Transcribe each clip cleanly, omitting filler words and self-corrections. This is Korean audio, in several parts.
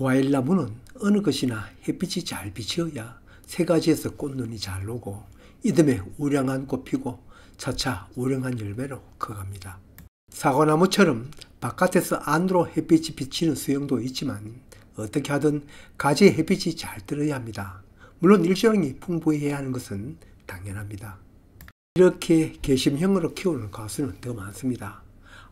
과일나무는 어느 것이나 햇빛이 잘 비치어야 세 가지에서 꽃눈이 잘 오고 이듬해 우량한 꽃 피고 차차 우량한 열매로 커갑니다. 사과나무처럼 바깥에서 안으로 햇빛이 비치는 수영도 있지만 어떻게 하든 가지에 햇빛이 잘 들어야 합니다. 물론 일조량이 풍부해야 하는 것은 당연합니다. 이렇게 개심형으로 키우는 가수는 더 많습니다.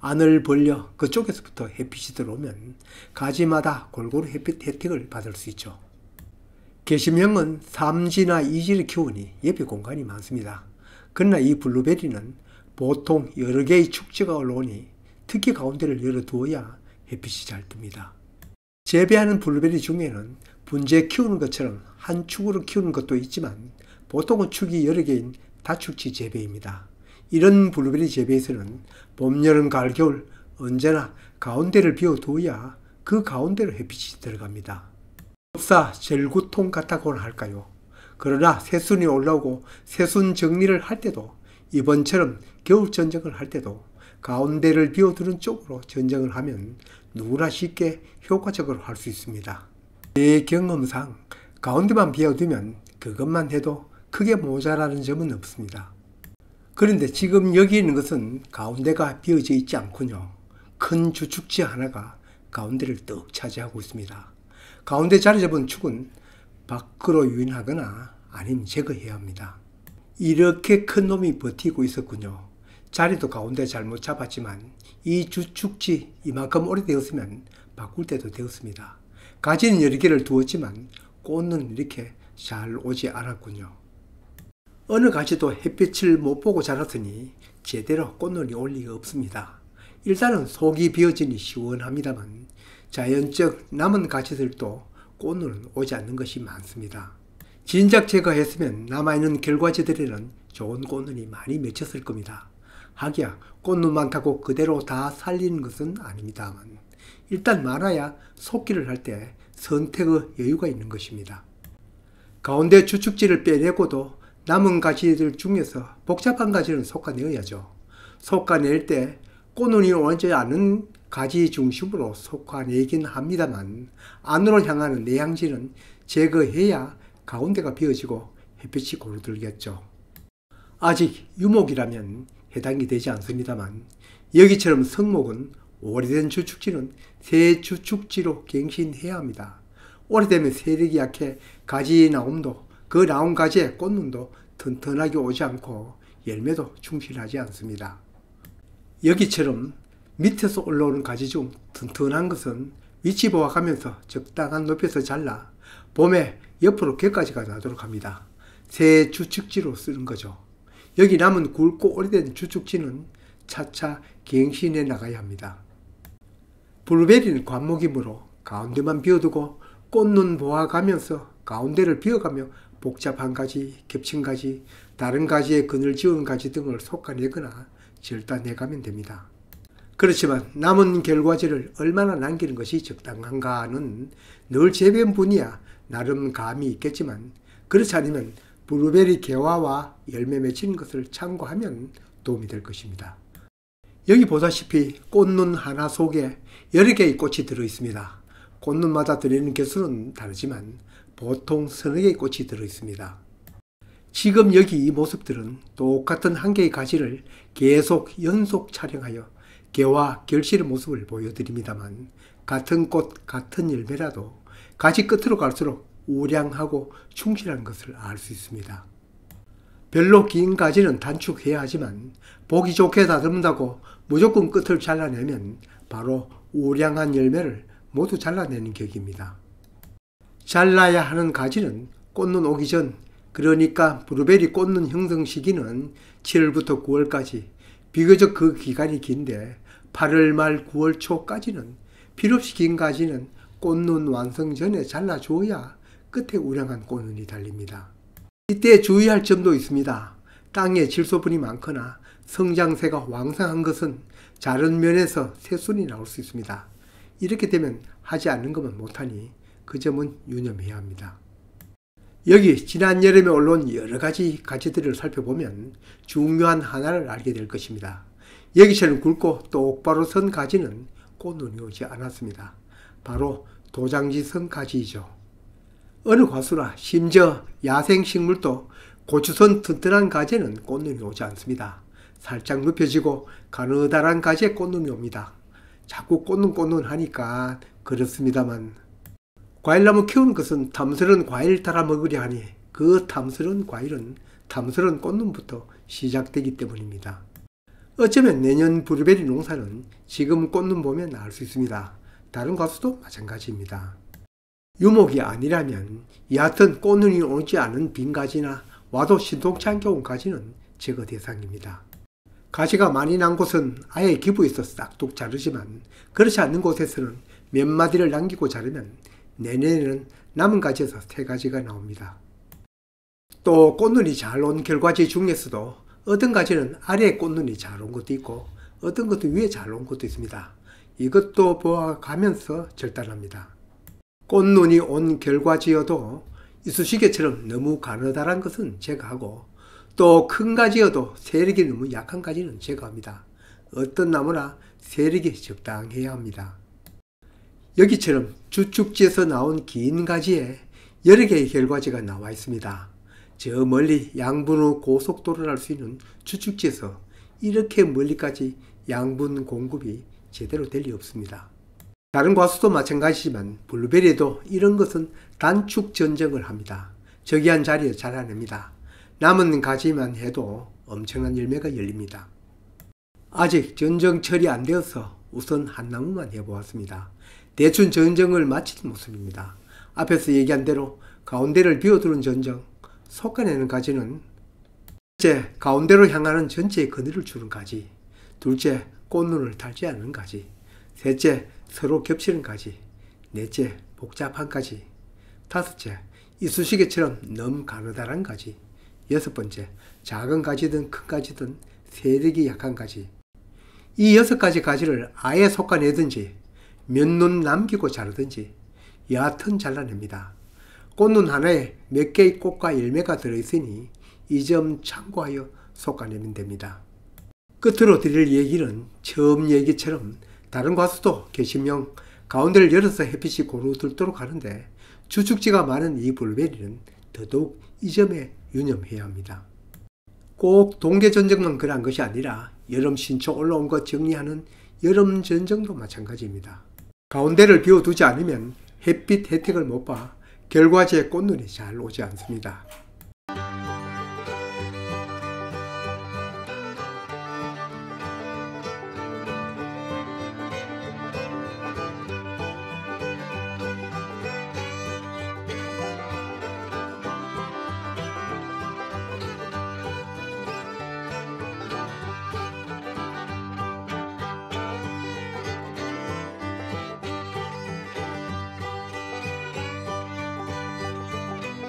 안을 벌려 그쪽에서부터 햇빛이 들어오면 가지마다 골고루 햇빛 혜택을 받을 수 있죠. 개심형은 3지나 2지를 키우니 옆에 공간이 많습니다. 그러나 이 블루베리는 보통 여러 개의 축지가 올라오니 특히 가운데를 열어두어야 햇빛이 잘 뜹니다. 재배하는 블루베리 중에는 분재 키우는 것처럼 한 축으로 키우는 것도 있지만 보통은 축이 여러 개인 다축지 재배입니다. 이런 블루베리 재배에서는 봄, 여름, 가을, 겨울 언제나 가운데를 비워두어야 그 가운데로 햇빛이 들어갑니다. 흡사 절구통 같다고나 할까요? 그러나 새순이 올라오고 새순 정리를 할 때도 이번처럼 겨울 전쟁을 할 때도 가운데를 비워두는 쪽으로 전쟁을 하면 누구나 쉽게 효과적으로 할 수 있습니다. 제 경험상 가운데만 비워두면 그것만 해도 크게 모자라는 점은 없습니다. 그런데 지금 여기 있는 것은 가운데가 비어져 있지 않군요. 큰 주축지 하나가 가운데를 떡 차지하고 있습니다. 가운데 자리 잡은 축은 밖으로 유인하거나 아니면 제거해야 합니다. 이렇게 큰 놈이 버티고 있었군요. 자리도 가운데 잘못 잡았지만 이 주축지 이만큼 오래되었으면 바꿀 때도 되었습니다. 가지는 여러 개를 두었지만 꽃은 이렇게 잘 오지 않았군요. 어느 가지도 햇빛을 못 보고 자랐으니 제대로 꽃눈이 올 리가 없습니다. 일단은 속이 비어지니 시원합니다만 자연적 남은 가지들도 꽃눈은 오지 않는 것이 많습니다. 진작 제거했으면 남아있는 결과지들에는 좋은 꽃눈이 많이 맺혔을 겁니다. 하기야 꽃눈 많다고 그대로 다 살리는 것은 아닙니다만 일단 많아야 속기를 할 때 선택의 여유가 있는 것입니다. 가운데 주축지를 빼내고도 남은 가지들 중에서 복잡한 가지는 솎아내어야죠. 솎아낼 때 꽃눈이 오지 않은 가지 중심으로 솎아내긴 합니다만 안으로 향하는 내향지는 제거해야 가운데가 비어지고 햇빛이 고루 들겠죠. 아직 유목이라면 해당이 되지 않습니다만 여기처럼 성목은 오래된 주축지는 새 주축지로 갱신해야 합니다. 오래되면 세력이 약해 가지 나옴도 그 나온 가지의 꽃눈도 튼튼하게 오지 않고 열매도 충실하지 않습니다. 여기처럼 밑에서 올라오는 가지 중 튼튼한 것은 위치 보호하면서 적당한 높이에서 잘라 봄에 옆으로 곁가지가 나도록 합니다. 새 주축지로 쓰는 거죠. 여기 남은 굵고 오래된 주축지는 차차 갱신해 나가야 합니다. 블루베리는 관목이므로 가운데만 비워두고 꽃눈 보아가면서 가운데를 비워가며 복잡한 가지, 겹친 가지, 다른 가지에 그늘 지운 가지 등을 솎아내거나 절단해가면 됩니다. 그렇지만 남은 결과지를 얼마나 남기는 것이 적당한가는 늘 재배한 분이야 나름 감이 있겠지만 그렇지 않으면 블루베리 개화와 열매 맺히는 것을 참고하면 도움이 될 것입니다. 여기 보다시피 꽃눈 하나 속에 여러 개의 꽃이 들어있습니다. 꽃눈마다 들어있는 개수는 다르지만 보통 서너 개의 꽃이 들어있습니다. 지금 여기 이 모습들은 똑같은 한 개의 가지를 계속 연속 촬영하여 개화, 결실의 모습을 보여드립니다만 같은 꽃, 같은 열매라도 가지 끝으로 갈수록 우량하고 충실한 것을 알 수 있습니다. 별로 긴 가지는 단축해야 하지만 보기 좋게 다듬는다고 무조건 끝을 잘라내면 바로 우량한 열매를 모두 잘라내는 격입니다. 잘라야 하는 가지는 꽃눈 오기 전, 그러니까 블루베리 꽃눈 형성 시기는 7월부터 9월까지 비교적 그 기간이 긴데 8월 말 9월 초까지는 필요없이 긴 가지는 꽃눈 완성 전에 잘라줘야 끝에 우량한 꽃눈이 달립니다. 이때 주의할 점도 있습니다. 땅에 질소분이 많거나 성장세가 왕성한 것은 자른 면에서 새순이 나올 수 있습니다. 이렇게 되면 하지 않는 것만 못하니 그 점은 유념해야 합니다. 여기 지난 여름에 올라온 여러 가지 가지들을 살펴보면 중요한 하나를 알게 될 것입니다. 여기처럼 굵고 똑바로 선 가지는 꽃눈이 오지 않았습니다. 바로 도장지성 가지이죠. 어느 과수나 심지어 야생식물도 고추선 튼튼한 가지는 꽃눈이 오지 않습니다. 살짝 눕혀지고 가느다란 가지에 꽃눈이 옵니다. 자꾸 꽃눈 하니까 그렇습니다만, 과일나무 키우는 것은 탐스러운 과일 따라 먹으려 하니 그 탐스러운 과일은 탐스러운 꽃눈부터 시작되기 때문입니다. 어쩌면 내년 블루베리 농사는 지금 꽃눈 보면 알 수 있습니다. 다른 과수도 마찬가지입니다. 유목이 아니라면 얕은 꽃눈이 오지 않은 빈 가지나 와도 신통치 않게 온 가지는 제거 대상입니다. 가지가 많이 난 곳은 아예 기부해서 싹둑 자르지만, 그렇지 않는 곳에서는 몇 마디를 남기고 자르면 내년에는 남은 가지에서 새 가지가 나옵니다. 또 꽃눈이 잘 온 결과지 중에서도 어떤 가지는 아래에 꽃눈이 잘 온 것도 있고 어떤 것도 위에 잘 온 것도 있습니다. 이것도 보아가면서 절단합니다. 꽃눈이 온 결과지여도 이쑤시개처럼 너무 가느다란 것은 제거하고, 또 큰 가지여도 세력이 너무 약한 가지는 제거합니다. 어떤 나무나 세력이 적당해야 합니다. 여기처럼 주축지에서 나온 긴 가지에 여러 개의 결과지가 나와 있습니다. 저 멀리 양분 후 고속도로를 할 수 있는 주축지에서 이렇게 멀리까지 양분 공급이 제대로 될 리 없습니다. 다른 과수도 마찬가지지만 블루베리도 이런 것은 단축 전정을 합니다. 저기한 자리에 자라냅니다. 남은 가지만 해도 엄청난 열매가 열립니다. 아직 전정 처리 안 되어서 우선 한 나무만 해보았습니다. 대충 전정을 마친 모습입니다. 앞에서 얘기한 대로 가운데를 비워두는 전정, 솎아내는 가지는 첫째, 가운데로 향하는 전체의 그늘을 주는 가지, 둘째, 꽃눈을 달지 않는 가지, 셋째, 서로 겹치는 가지, 넷째, 복잡한 가지, 다섯째, 이쑤시개처럼 너무 가느다란 가지, 여섯 번째, 작은 가지든 큰 가지든 세력이 약한 가지. 이 6가지 가지를 아예 솎아내든지 몇 눈 남기고 자르든지 여하튼 잘라냅니다. 꽃눈 하나에 몇 개의 꽃과 열매가 들어있으니 이 점 참고하여 솎아내면 됩니다. 끝으로 드릴 얘기는 처음 얘기처럼 다른 과수도 개심용 가운데를 열어서 햇빛이 고루 들도록 하는데, 주축지가 많은 이 블루베리는 더더욱 이 점에 유념해야 합니다. 꼭 동계 전정만 그런 것이 아니라 여름 신초 올라온 것 정리하는 여름 전정도 마찬가지입니다. 가운데를 비워두지 않으면 햇빛 혜택을 못 봐 결과지에 꽃눈이 잘 오지 않습니다.